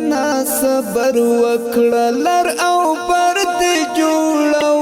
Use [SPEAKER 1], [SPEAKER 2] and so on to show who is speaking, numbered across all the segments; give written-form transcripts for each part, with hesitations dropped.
[SPEAKER 1] نا صبر وکړه لر او پر دې جوړو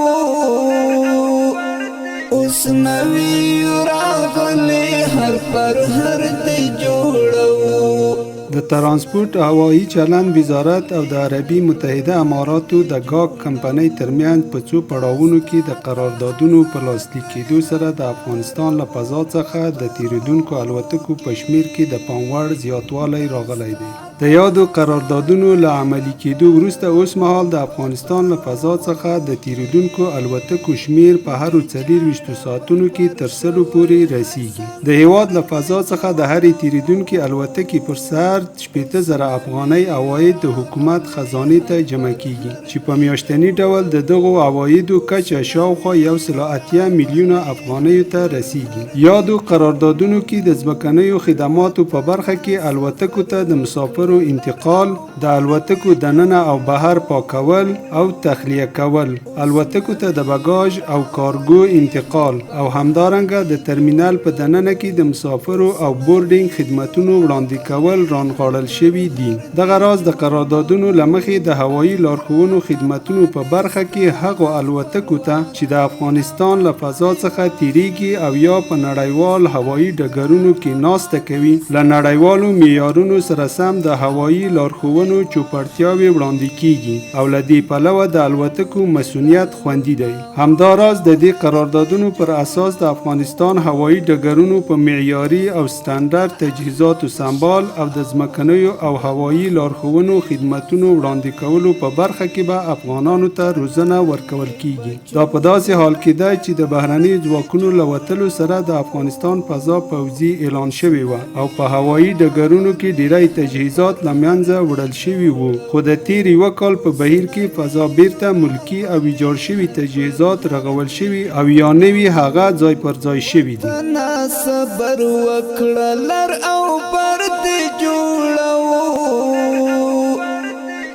[SPEAKER 1] اوس نوی راغلی هر پر هر دې جوړو.
[SPEAKER 2] د ترانسپورت او هوایي چلند وزارت او د عربي متحده اماراتو د ګاګ کمپنۍ ترمنځ په څو پړاوونو کې د قراردادونو په لاسلیک کېدو سره د افغانستان له فضا څخه د تیریدونکو الوتکو په شمیر کې د پام وړ زیاتوالی راغلی دی. د یادو قراردادونو له عملي کېدو وروسته اوس مهال د افغانستان له فضا څخه د تیریدونکو الوتکو شمیر په هرو 24 ساعتونو کې تر 100 پورې رسیږي. د هیواد له فضا څخه د هرې تیریدونکې الوتکې پر سر 80,000 افغانۍ عواید د حکومت خزانې ته جمع کیږي چې په میاشتني ډول د دغو عوایدو کچه شاوخوا 180 میلیونه افغانیو ته رسیږي. یادو قراردادونو کې د ځمکنیو خدماتو په برخه کې الوتکو ته د مسافرو انتقال، د الوتکو دننه او بهر پاکول او تخلیه کول، الوتکو ته د بګاج او کارګو انتقال او همدارنګه د ترمینل په دننه کې د مسافرو او بورډینګ خدماتونو وړاندې کول رانغاړل شوي دي. دغه راز د قراردادونو له مخې د هوایي لارښوونو خدماتونو په برخه کې هغو الوتکو ته چې د افغانستان له فضا څخه تیریږي او یا په نړیوال هوایي ډګرونو کې ناسته کوي له نړیوالو معیارونو سره سم د هوایي لارښوونو چوپړتیاوې وړاندې کیږي او له دې پلوه د الوتکو مسؤلیت خوندي دی. همداراز د دې قراردادونو پر اساس د افغانستان هوایي ډګرونو په معیاري او سټانډرډ تجهیزاتو سمبال او د ځمکنیو او هوایي لارښوونو خدماتونو وړاندې کولو په برخه کې به افغانانو ته روزنه ورکول کیږي. دا په داسې حال کې دی چې د بهرني ځواکونو له وتلو سره د افغانستان فضا پوځي اعلان شوی و او په هوایي ډګرونو کې ډیری تجهیزات له منځه وړل شوي وو، خو د تیر یوه کال په بهیر کې فضا بیرته ملکي او ویجاړ شوي تجهیزات رغول شوي او یا نوي هغه ځای پر ځای شوي دي.
[SPEAKER 1] نا صبر وکړه لر او پر دې جوړو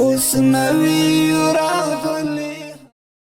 [SPEAKER 1] اوس نوی